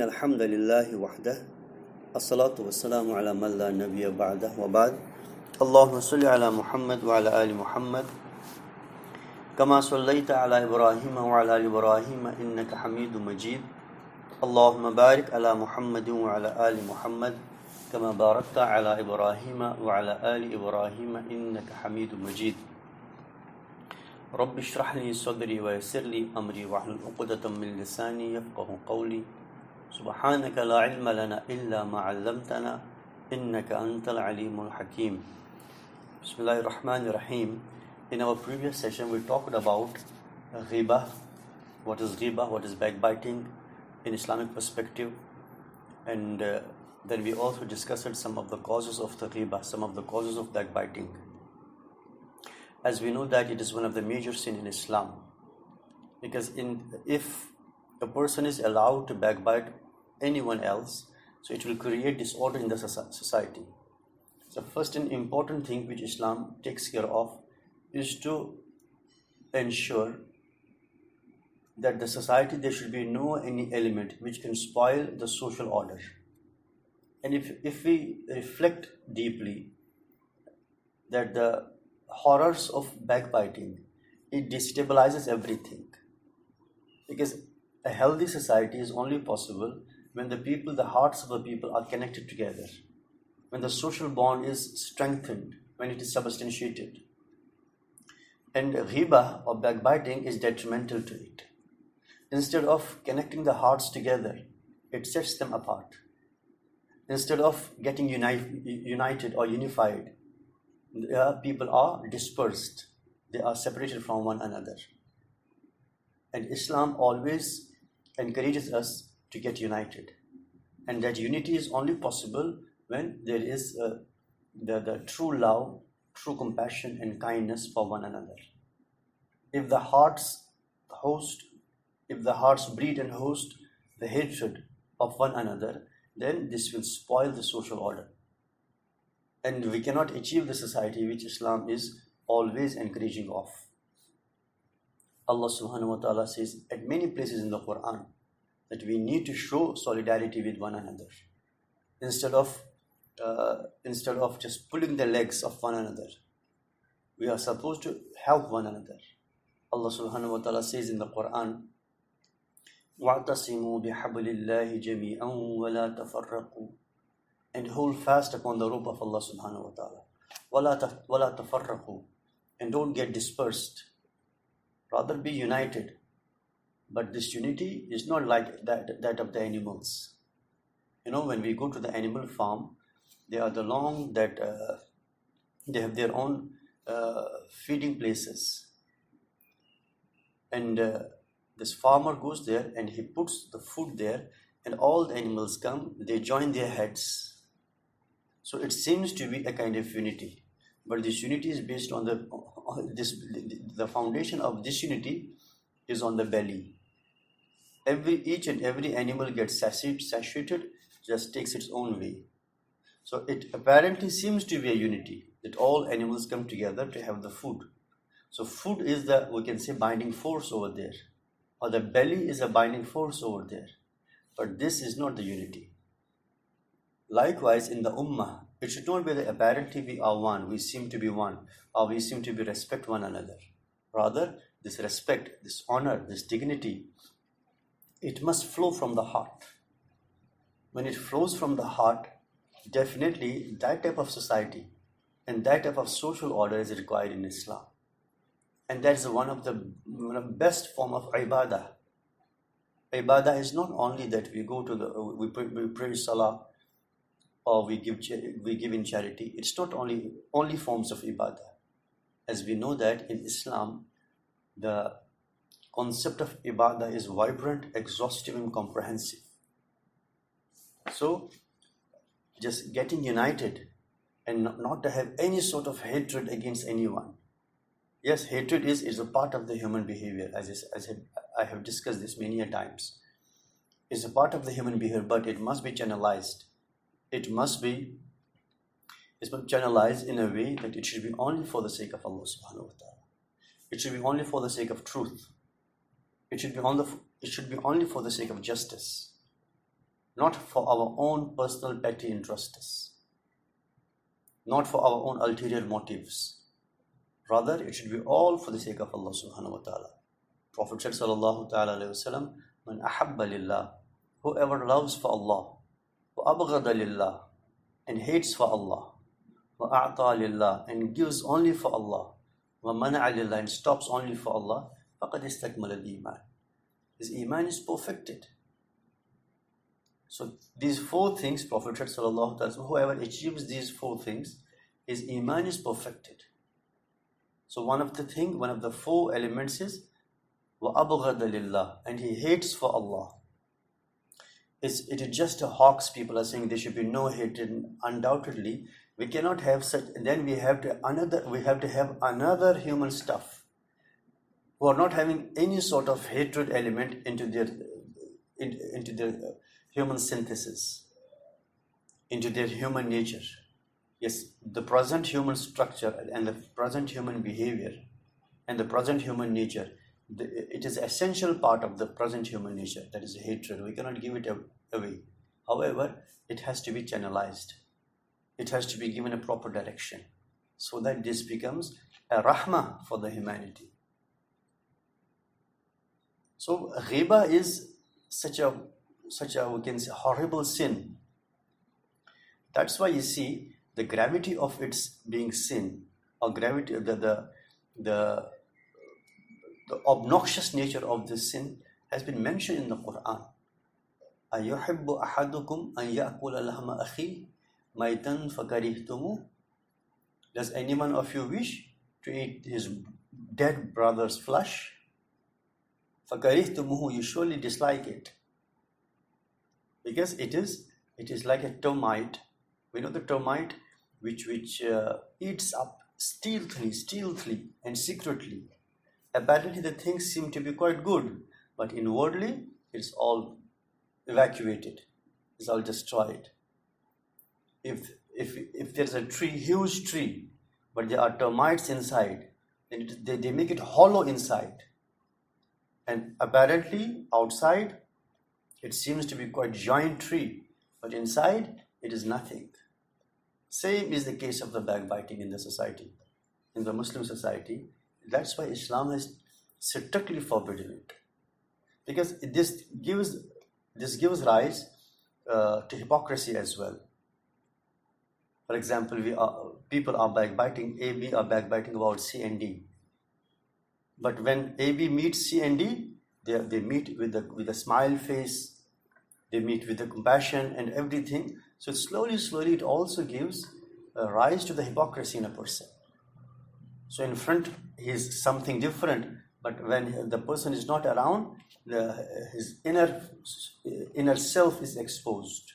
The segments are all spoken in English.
الحمد لله وحده الصلاة والسلام على من لا نبي بعده وبعد اللهم صل على محمد وعلى آل محمد كما صليت على إبراهيم وعلى آل إبراهيم إنك حميد مجيد اللهم بارك على محمد وعلى آل محمد كما باركت على إبراهيم وعلى آل إبراهيم إنك حميد مجيد رب اشرح لي صدري ويسر لي أمري واحلل عقدة من لساني يفقه قولي سبحانك لا علم لنا إلا ما علمتنا إنك أنت العليم الحكيم بسم الله الرحمن الرحيم. In our previous session we talked about ghibah, what is ghibah, what is backbiting in Islamic perspective, and then we also discussed some of the causes of the ghibah, some of the causes of backbiting. As we know that it is one of the major sin in Islam, because if a person is allowed to backbite anyone else, so it will create disorder in the society. So first and important thing which Islam takes care of is to ensure that the society there should be no any element which can spoil the social order. And if we reflect deeply that the horrors of backbiting, it destabilizes everything, because a healthy society is only possible when the hearts of the people are connected together, when the social bond is strengthened, when it is substantiated. And ghibah or backbiting is detrimental to it. Instead of connecting the hearts together, it sets them apart. Instead of getting united or unified, people are dispersed, they are separated from one another. And Islam always encourages us to get united, and that unity is only possible when there is the true love, true compassion and kindness for one another. If the hearts breed and host the hatred of one another, then this will spoil the social order, and we cannot achieve the society which Islam is always encouraging of. Allah subhanahu wa ta'ala says at many places in the Quran that we need to show solidarity with one another. Instead of just pulling the legs of one another, we are supposed to help one another. Allah subhanahu wa ta'ala says in the Quran, وَاعْتَصِمُوا بِحَبْلِ اللَّهِ جَمِيعًا وَلَا تَفَرَّقُوا, and hold fast upon the rope of Allah subhanahu wa ta'ala. وَلَا تَفَرَّقُوا, and don't get dispersed. Rather be united. But this unity is not like that of the animals. When we go to the animal farm, they are they have their own feeding places. And this farmer goes there and he puts the food there, and all the animals come, they join their heads. So it seems to be a kind of unity. But this unity is based on the foundation of this unity is on the belly. Each and every animal gets satiated, just takes its own way. So it apparently seems to be a unity, that all animals come together to have the food. So food is we can say, binding force over there, or the belly is a binding force over there. But this is not the unity. Likewise, in the ummah, it should not be that apparently we are one, we seem to be one, or we seem to be respect one another. Rather, this respect, this honor, this dignity, it must flow from the heart. When it flows from the heart, definitely that type of society and that type of social order is required in Islam. And that is one of the best form of ibadah. Ibadah is not only that we go to we pray salah, or we give in charity. It's not only forms of ibadah. As we know that in Islam, the concept of ibadah is vibrant, exhaustive and comprehensive. So just getting united and not to have any sort of hatred against anyone. Yes, hatred is a part of the human behavior, as I have discussed this many a times. It's a part of the human behavior, but it must be channelized. It's channelized in a way that it should be only for the sake of Allah subhanahu wa ta'ala. It should be only for the sake of truth. It should be only for the sake of justice. not for our own personal petty interests, not for our own ulterior motives. Rather, it should be all for the sake of Allah subhanahu wa ta'ala. Prophet said sallallahu ta'ala alayhi wa sallam, Man ahabba lillah, whoever loves for Allah, wa abghada lillah, and hates for Allah, wa a'ta lillah, and gives only for Allah, wa mana'a lillah, and stops only for Allah, faqad istakmala al-iman. His iman is perfected. So these four things, Prophet said sallallahu ta'ala, whoever achieves these four things, his iman is perfected. So one of the four elements is wa abghada lillah, and he hates for Allah. It is just a hawks. People are saying there should be no hatred. Undoubtedly, we cannot have such. Then we have to have another human stuff who are not having any sort of hatred element into their human synthesis, into their human nature. Yes, the present human structure and the present human behavior and the present human nature, it is an essential part of the present human nature, that is hatred. We cannot give it away. However, it has to be channelized. It has to be given a proper direction so that this becomes a rahmah for the humanity. So ghiba is such a we can say horrible sin. That's why you see the gravity of its being sin, or gravity of the obnoxious nature of this sin has been mentioned in the Quran. أَيُحِبُّ أَحَدُكُمْ أَنْ يَأْكُلَ لَحْمَ أَخِيهِ مَيْتًا فَكَرِهْتُمُوهُ. Does anyone of you wish to eat his dead brother's flesh? فَكَرِهْتُمُوهُ, you surely dislike it. Because it is like a termite. We know the termite which eats up stealthily and secretly. Apparently the things seem to be quite good, but inwardly it's all evacuated, it's all destroyed. If there's a tree, huge tree, but there are termites inside, then they make it hollow inside. And apparently outside it seems to be quite giant tree, but inside it is nothing. Same is the case of the backbiting in the society, in the Muslim society. That's why Islam has strictly forbidden it, because this gives rise to hypocrisy as well. For example, people are backbiting. A, B are backbiting about C and D, but when A, B meets C and D, they meet with a smile face. They meet with the compassion and everything. So slowly it also gives rise to the hypocrisy in a person. So in front he is something different, but when the person is not around, his inner self is exposed.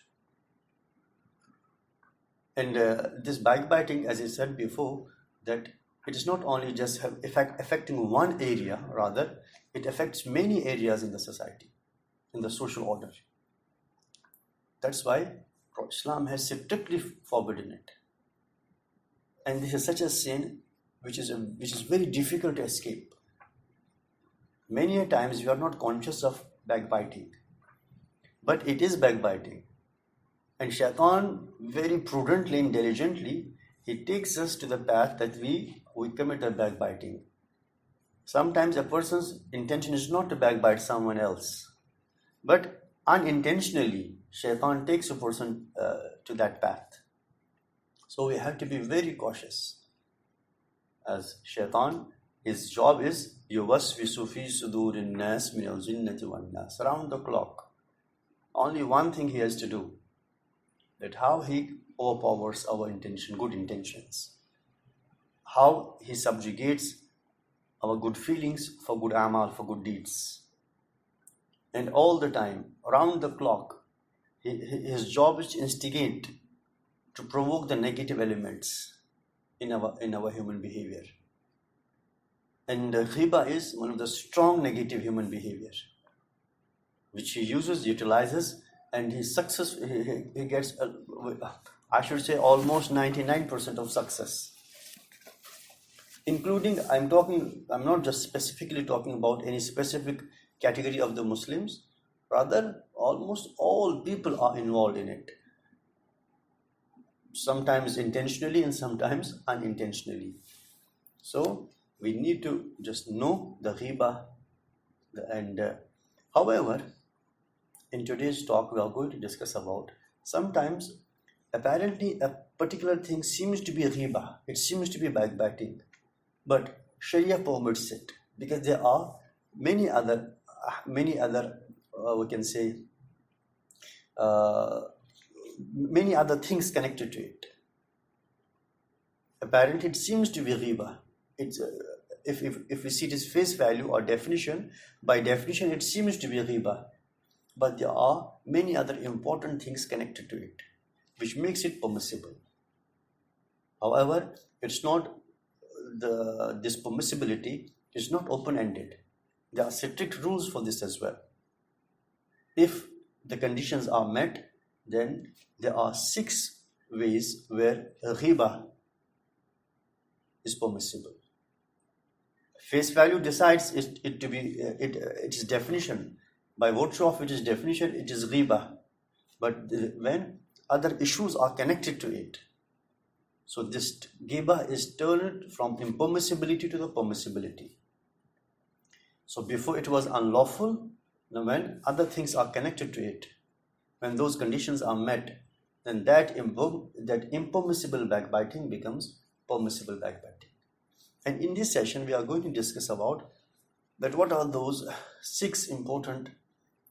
And this backbiting, as I said before, that it is not only just affecting one area, rather it affects many areas in the society, in the social order. That's why Islam has strictly forbidden it. And this is such a sin which is very difficult to escape. Many a times we are not conscious of backbiting, but it is backbiting. And Shaitan, very prudently and diligently, he takes us to the path that we commit a backbiting. Sometimes a person's intention is not to backbite someone else, but unintentionally Shaitan takes a person to that path. So we have to be very cautious. As Shaitan, his job is yuwaswisu fi sudurin nas min al-jinnati wan nas, around the clock. Only one thing he has to do, that how he overpowers our intention, good intentions, how he subjugates our good feelings for good amal, for good deeds. And all the time, around the clock, his job is to instigate, to provoke the negative elements in our human behavior. And ghiba is one of the strong negative human behavior, which he utilizes, and he gets, I should say, almost 99% of success. Including, I'm not just specifically talking about any specific category of the Muslims, Rather, almost all people are involved in it, sometimes intentionally and sometimes unintentionally. So we need to just know the ghibah. And however, in today's talk we are going to discuss about, sometimes apparently a particular thing seems to be ghibah, it seems to be backbiting, but Sharia permits it because there are many other we can say many other things connected to it. Apparently it seems to be ghibah. It's if we see its face value or definition, by definition it seems to be ghibah, but there are many other important things connected to it which makes it permissible. However, it's not this permissibility is not open-ended. There are strict rules for this as well. If the conditions are met, then there are 6 ways where ghibah is permissible. Face value decides it to be its definition. By virtue of its definition, it is ghibah. But when other issues are connected to it, so this ghibah is turned from impermissibility to the permissibility. So before it was unlawful, now when other things are connected to it, when those conditions are met, then that impermissible backbiting becomes permissible backbiting. And in this session, we are going to discuss about that what are those 6 important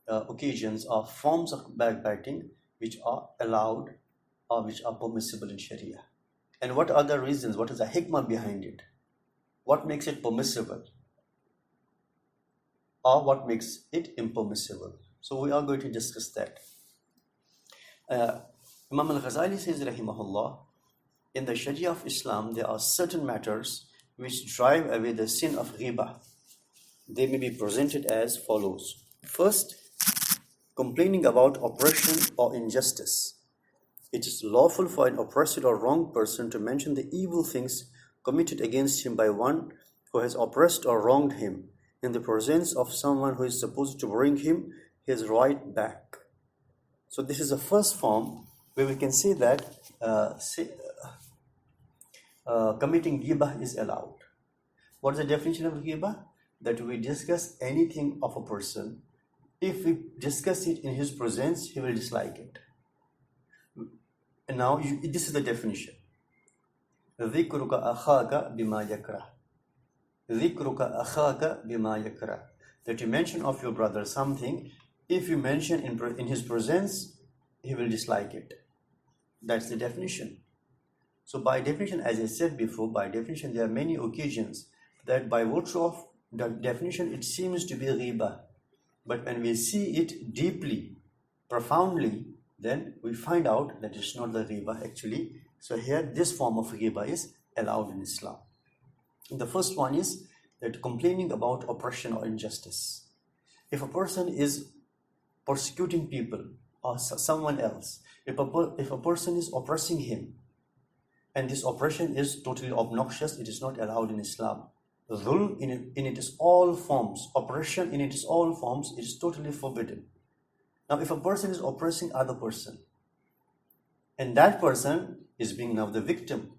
occasions or forms of backbiting which are allowed or which are permissible in Sharia. And what are the reasons, what is the hikmah behind it? What makes it permissible? Or what makes it impermissible? So we are going to discuss that. Imam al-Ghazali says, rahimahullah, in the Sharia of Islam, there are certain matters which drive away the sin of ghibah. They may be presented as follows. First, complaining about oppression or injustice. It is lawful for an oppressed or wronged person to mention the evil things committed against him by one who has oppressed or wronged him in the presence of someone who is supposed to bring him his right back. So this is the first form where we can say that committing ghibah is allowed. What is the definition of ghibah? That we discuss anything of a person. If we discuss it in his presence, he will dislike it. And now this is the definition. ذِكْرُكَ أَخَاكَ بِمَا يَكْرَهُ. ذِكْرُكَ أَخَاكَ بِمَا يَكْرَهُ. That you mention of your brother something, if you mention in his presence, he will dislike it. That's the definition. So by definition, as I said before, by definition there are many occasions that by virtue of the definition it seems to be ghibah. But when we see it deeply, profoundly, then we find out that it's not the ghibah actually. So here this form of ghibah is allowed in Islam. The first one is that complaining about oppression or injustice. If a person is persecuting people or someone else, if a person is oppressing him, and this oppression is totally obnoxious, it is not allowed in Islam. Dhulm in its all forms, oppression in its all forms, is totally forbidden. Now if a person is oppressing other person, and that person is being now the victim,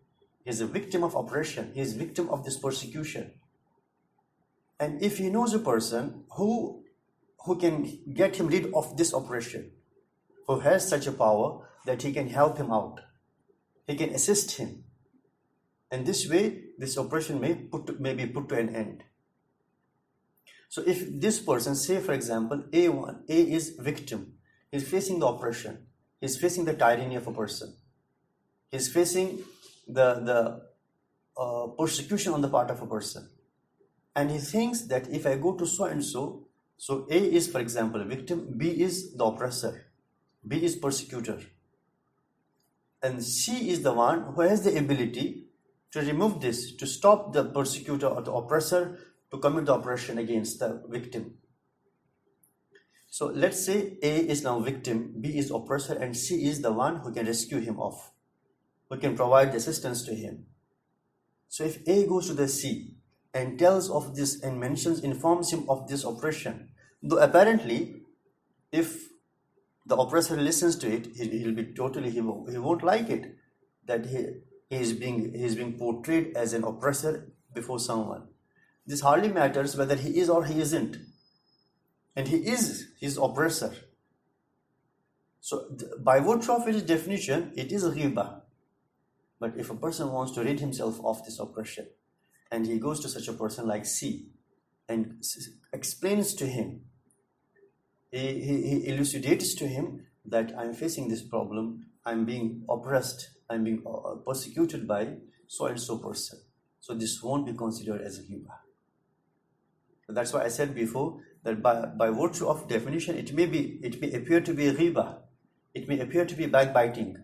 he is a victim of oppression, he is victim of this persecution. And if he knows a person who can get him rid of this oppression, who has such a power that he can help him out, he can assist him, and this way this oppression may be put to an end. So if this person, say for example, A is victim, he's facing the oppression, he's facing the tyranny of a person, he's facing the persecution on the part of a person, and he thinks that if I go to so and so, so A is for example a victim, B is the oppressor, B is persecutor, and C is the one who has the ability to remove this, to stop the persecutor or the oppressor to commit the oppression against the victim. So let's say A is now victim, B is oppressor, and C is the one who can rescue him off, who can provide assistance to him. So if A goes to the C and tells of this and informs him of this oppression, though apparently if the oppressor listens to it, he'll be totally, he won't like it, that he is being portrayed as an oppressor before someone. This hardly matters whether he is or he isn't. And he is his oppressor. So by virtue of its definition, it is ghibah. But if a person wants to rid himself of this oppression, and he goes to such a person like C and explains to him, he elucidates to him that I'm facing this problem, I'm being oppressed, I'm being persecuted by so and so person. So this won't be considered as ghibah. So that's why I said before that by virtue of definition, it may appear to be ghibah, it may appear to be backbiting,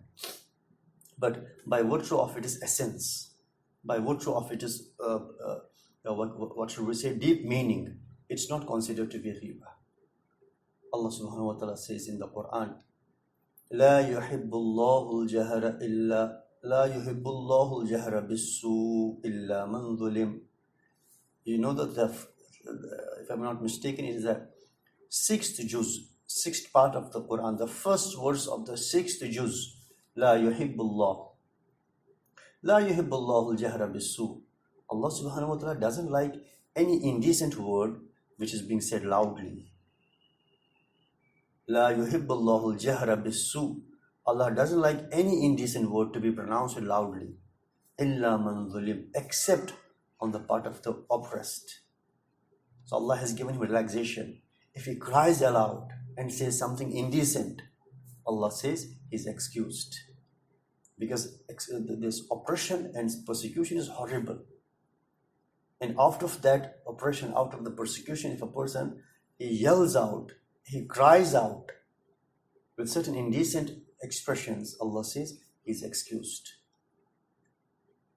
but by virtue of its essence, by virtue of its what should we say, deep meaning, it's not considered to be ghibah. Allah subhanahu wa ta'ala says in the Quran, لا يحب الله الجهر إلا لا يحب الله الجهر بالسوء إلا من ظلم. You know that if I'm not mistaken, it is the sixth part of the Quran, the first verse of the sixth juz. لا يحب الله لا يحب الله الجهر بالسوء. Allah subhanahu wa ta'ala doesn't like any indecent word which is being said loudly. لا يحب الله الجهر بالسوء. Allah doesn't like any indecent word to be pronounced loudly. إلا من ظلم, except on the part of the oppressed. So Allah has given him relaxation. If he cries aloud and says something indecent, Allah says he's excused. Because this oppression and persecution is horrible. And out of that oppression, out of the persecution, if a person, he yells out, he cries out with certain indecent expressions, Allah says he's excused.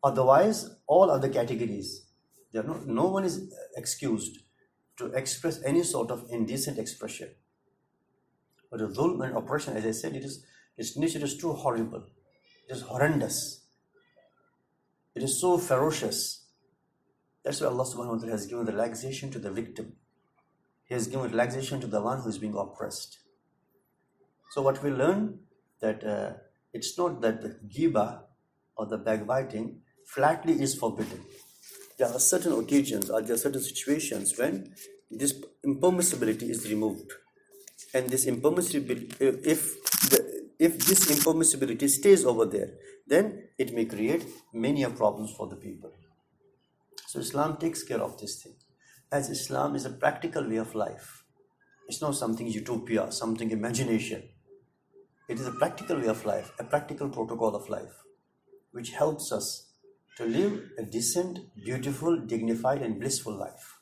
Otherwise, all other categories, no one is excused to express any sort of indecent expression. But the dhulm and oppression, as I said, its nature is too horrible. It is horrendous. It is so ferocious. That's why Allah subhanahu wa ta'ala has given relaxation to the victim. He has given relaxation to the one who is being oppressed. So what we learn, that it's not that the ghibah or the backbiting flatly is forbidden. There are certain occasions or there are certain situations when this impermissibility is removed. And this impermissibility, if this impermissibility stays over there, then it may create many problems for the people. So Islam takes care of this thing. As Islam is a practical way of life. It's not something utopia, something imagination. It is a practical way of life, a practical protocol of life, which helps us to live a decent, beautiful, dignified and blissful life.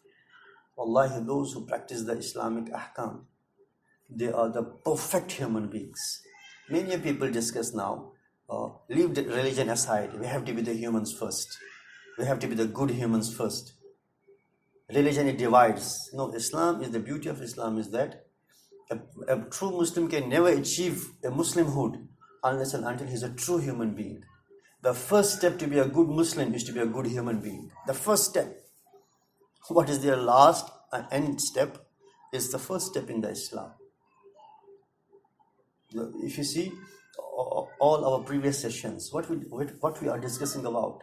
Wallahi, those who practice the Islamic ahkam, they are the perfect human beings. Many people discuss now, leave the religion aside, we have to be the humans first. We have to be the good humans first. Religion, it divides. No, Islam is, the beauty of Islam is that a true Muslim can never achieve a Muslimhood unless and until he is a true human being. The first step to be a good Muslim is to be a good human being. The first step. What is their last and end step is the first step in the Islam. If you see all our previous sessions, what we are discussing about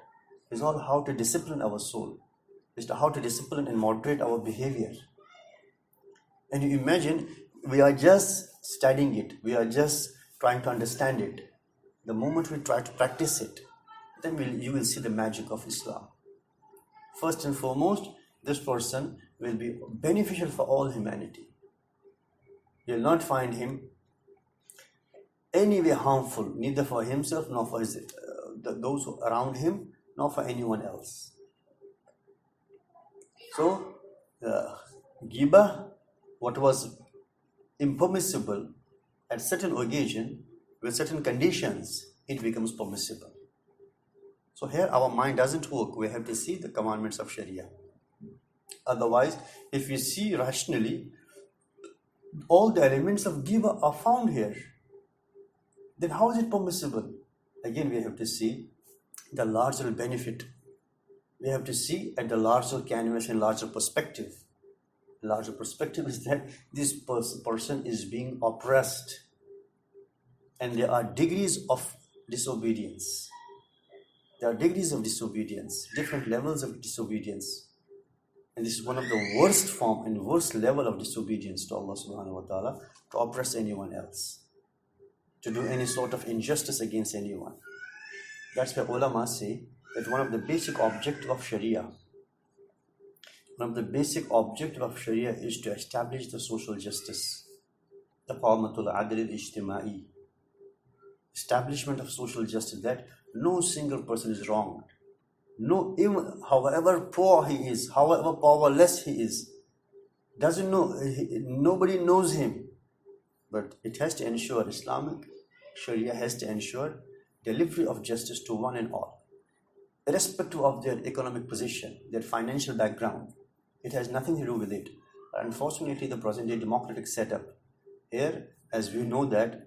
is all how to discipline our soul, is to how to discipline and moderate our behavior. And you imagine, we are just studying it, we are just trying to understand it. The moment we try to practice it, then you will see the magic of Islam. First and foremost, this person will be beneficial for all humanity. You will not find him any way harmful, neither for himself nor for those around him, nor for anyone else. So, ghibah, what was impermissible at certain occasion, with certain conditions, it becomes permissible. So here our mind doesn't work. We have to see the commandments of Sharia. Otherwise, if we see rationally, all the elements of ghibah are found here. Then how is it permissible? Again, we have to see the larger benefit. We have to see at the larger canvas and larger perspective. larger perspective is that this person is being oppressed, and there are degrees of disobedience. There are degrees of disobedience, different levels of disobedience. And this is one of the worst form and worst level of disobedience to Allah subhanahu wa ta'ala, to oppress anyone else, to do any sort of injustice against anyone. That's why ulama say that one of the basic objectives of Sharia, is to establish the social justice, the qawmatul adl al-ijtima'i, establishment of social justice, that no single person is wronged. No, even however poor he is, however powerless he is, doesn't know, nobody knows him. But it has to ensure, Islamic Sharia has to ensure delivery of justice to one and all, irrespective of their economic position, their financial background. It has nothing to do with it. Unfortunately, the present-day democratic setup here, as we know that,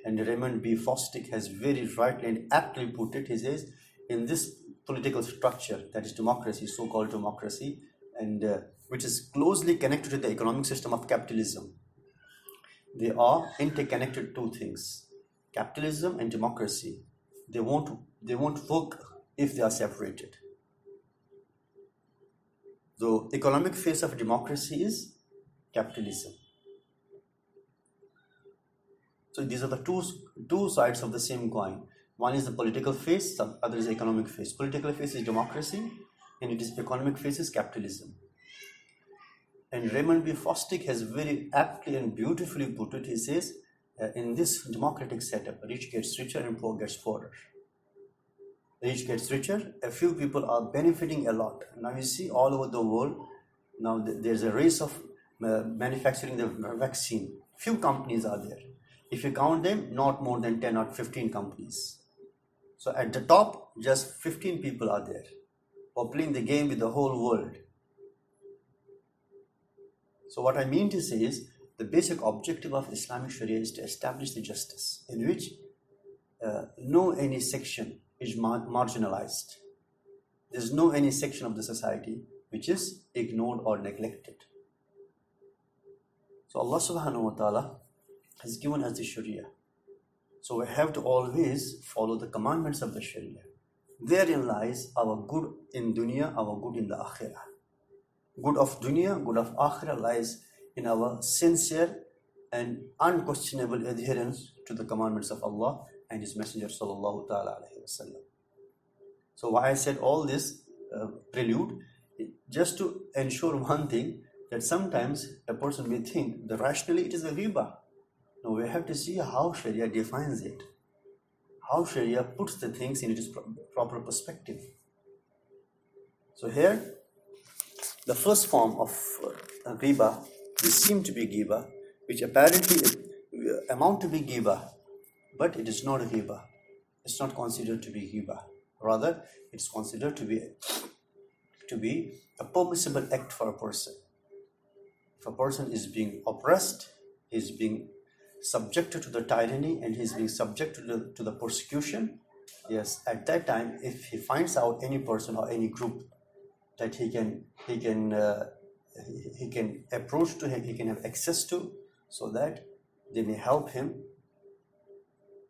and Raymond B. Fosdick has very rightly and aptly put it, he says, in this political structure, that is democracy, so-called democracy, and which is closely connected to the economic system of capitalism. They are interconnected two things, capitalism and democracy. They won't work if they are separated. The economic face of democracy is capitalism. So these are the two sides of the same coin. One is the political face, the other is the economic face. Political face is democracy, and it is economic face is capitalism. And Raymond B. Fosdick has very aptly and beautifully put it. He says, in this democratic setup, rich gets richer and poor gets poorer. Rich gets richer, a few people are benefiting a lot. Now you see all over the world, now there's a race of manufacturing the vaccine. Few companies are there. If you count them, not more than 10 or 15 companies. So at the top, just 15 people are there, or playing the game with the whole world. So what I mean to say is, the basic objective of Islamic Sharia is to establish the justice in which no any section is marginalized. There's no any section of the society which is ignored or neglected. So Allah subhanahu wa ta'ala has given us the Sharia. So we have to always follow the commandments of the Sharia. Therein lies our good in dunya, our good in the akhirah. Good of dunya, good of akhirah lies in our sincere and unquestionable adherence to the commandments of Allah and His Messenger sallallahu ta'ala alayhi wa sallam. So why I said all this prelude, just to ensure one thing, that sometimes a person may think that rationally it is a riba. No, we have to see how Sharia defines it, how Sharia puts the things in its proper perspective. So here, the first form of riba, this seem to be giba, which apparently amount to be giba, but it is not a riba. It's not considered to be giba. Rather, it's considered to be a permissible act for a person. If a person is being oppressed, is being subjected to the tyranny, and he's being subjected to the persecution, yes, at that time, if he finds out any person or any group that he can approach to him, he can have access to, so that they may help him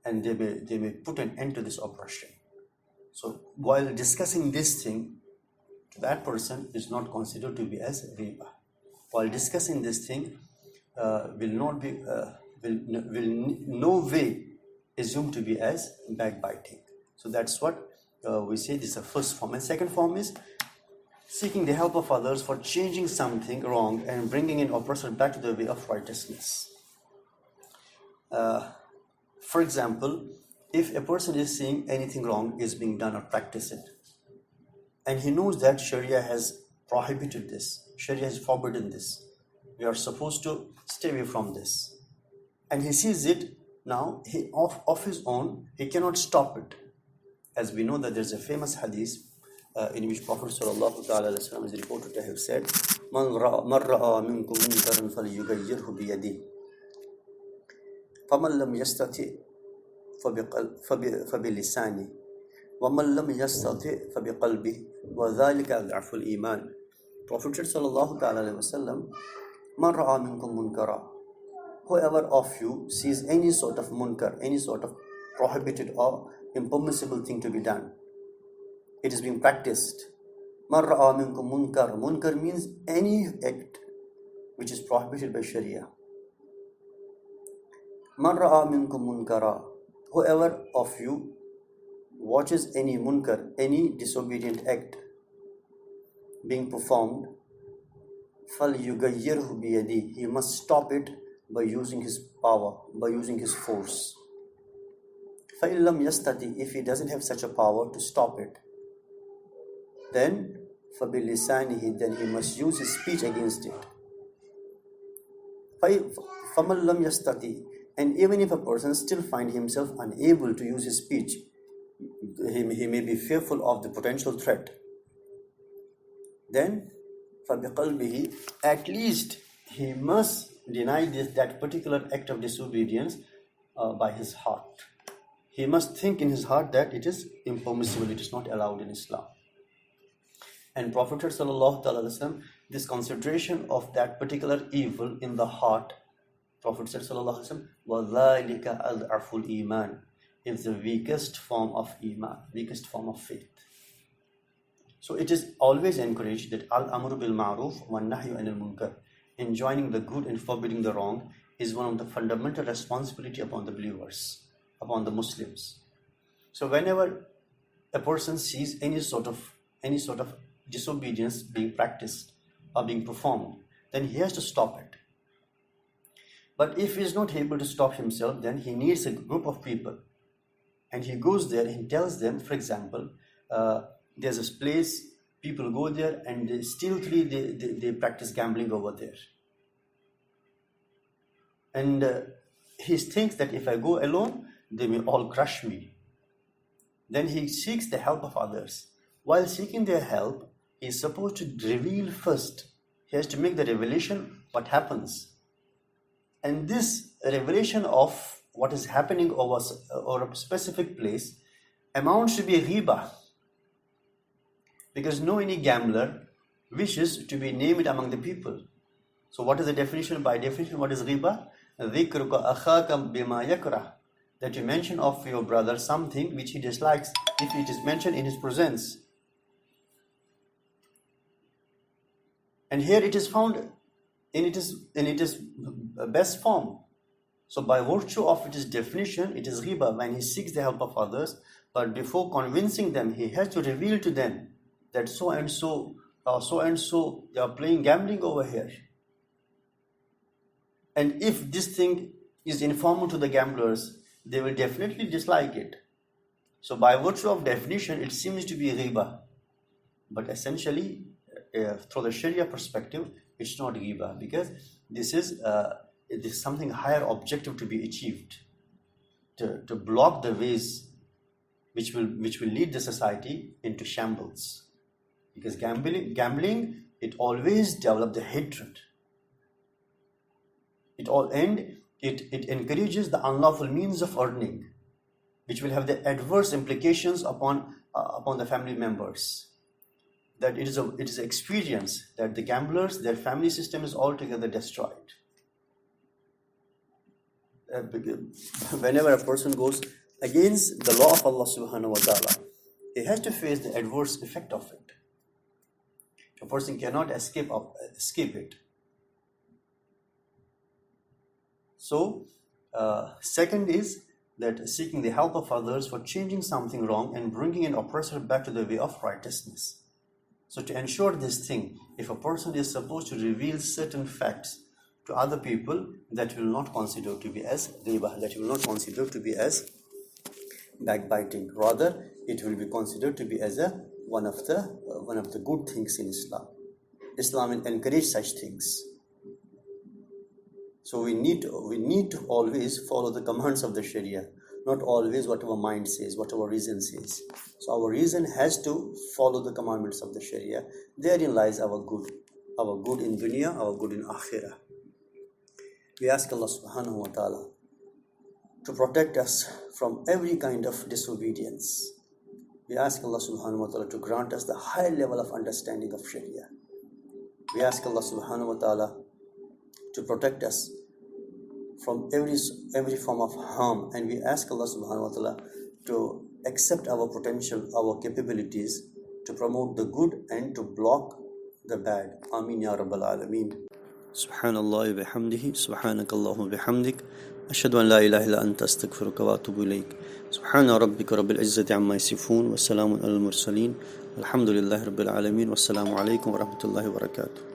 and they may put an end to this oppression. So while discussing this thing, that person is not considered to be as riba. While discussing this thing, will no way assumed to be as backbiting. So that's what we say this is the first form. And second form is seeking the help of others for changing something wrong and bringing an oppressor back to the way of righteousness. For example, if a person is seeing anything wrong is being done or practiced, and he knows that Sharia has prohibited this, Sharia has forbidden this, we are supposed to stay away from this, and he sees it, now he of his own, he cannot stop it. As we know that there's a famous hadith in which Prophet sallallahu ta'ala alayhi wa sallam is reported to have said, Man ra'a minkum munkaran falyughayyirhu biyadihi, faman lam yastati' فبلسانه ومن لم يستطع فبقلبه وذلك أضعف الإيمان. Prophet sallallahu ta'ala alayhi wa sallam, Man ra'a minkum munkara. Whoever of you sees any sort of munkar, any sort of prohibited or impermissible thing to be done, it is being practiced. Man ra'a minkum munkar. Munkar means any act which is prohibited by Sharia. Man ra'a minkum munkara. Whoever of you watches any munkar, any disobedient act being performed, فَلْيُغَيِّرْهُ بِيَدِهِ. He must stop it by using his power, by using his force. فَإِنْ لَمْ يَسْتَطِعْ. If he doesn't have such a power to stop it, then فَبِلِسَانِهِ. Then he must use his speech against it. فَمَنْ لَمْ يَسْتَطِعْ. And even if a person still finds himself unable to use his speech, he may be fearful of the potential threat, then فَبِقَلْبِهِ. At least he must deny that particular act of disobedience by his heart. He must think in his heart that it is impermissible, it is not allowed in Islam. And Prophet ﷺ, this consideration of that particular evil in the heart, Prophet said ﷺ, وَذَلِكَ أَضْعَفُ الْإِيمَانِ, is the weakest form of iman, weakest form of faith. So it is always encouraged that al-amru bil ma'ruf wa nahyu anil munkar, enjoining the good and forbidding the wrong, is one of the fundamental responsibility upon the believers, upon the Muslims. So whenever a person sees any sort of disobedience being practiced or being performed, then he has to stop it. But if he is not able to stop himself, then he needs a group of people, and he goes there and tells them, for example, there's this place, people go there and they practice gambling over there. And he thinks that if I go alone, they may all crush me. Then he seeks the help of others. While seeking their help, he is supposed to reveal first. He has to make the revelation what happens. And this revelation of what is happening over a specific place amounts to be a ghibah. Because no any gambler wishes to be named among the people. So what is the definition? By definition, what is ghibah? ذِكْرُكَ أَخَاكَ بِمَا يَكْرَهُ. That you mention of your brother something which he dislikes, if it is mentioned in his presence. And here it is found in its best form. So by virtue of its definition, it is ghibah when he seeks the help of others. But before convincing them, he has to reveal to them that so and so, they are playing gambling over here. And if this thing is informal to the gamblers, they will definitely dislike it. So by virtue of definition, it seems to be ghibah. But essentially, through the Sharia perspective, it's not ghibah, because this is something higher objective to be achieved, to block the ways which will lead the society into shambles. Because gambling, it always develops the hatred. It encourages the unlawful means of earning, which will have the adverse implications upon the family members. That it is an experience that the gamblers, their family system is altogether destroyed. Whenever a person goes against the law of Allah subhanahu wa ta'ala, he has to face the adverse effect of it. A person cannot escape it. So, second is that seeking the help of others for changing something wrong and bringing an oppressor back to the way of righteousness. So to ensure this thing, if a person is supposed to reveal certain facts to other people, that will not consider to be as ghibah, that will not consider to be as backbiting. Rather, it will be considered to be as one of the good things in Islam. Islam will encourage such things. So we need to always follow the commands of the Sharia, not always what our mind says, what our reason says. So our reason has to follow the commandments of the Sharia. Therein lies our good in dunya, our good in akhirah. We ask Allah subhanahu wa ta'ala to protect us from every kind of disobedience. We ask Allah subhanahu wa ta'ala to grant us the high level of understanding of Sharia. We ask Allah subhanahu wa ta'ala to protect us from every form of harm, and we ask Allah subhanahu wa ta'ala to accept our potential, our capabilities to promote the good and to block the bad. Ameen ya Rabbal Alameen. Subhanallah wa bihamdihi, subhanakallahumma bihamdik, ashhadu an la ilaha illa anta astaghfiruka wa atubu ilayk. Subhana rabbika rabbil izzati amma yasifun, wa salamun alal mursaleen, alhamdulillahi rabbil alameen, wassalamu alaykum wa rahmatullahi wa barakatuh.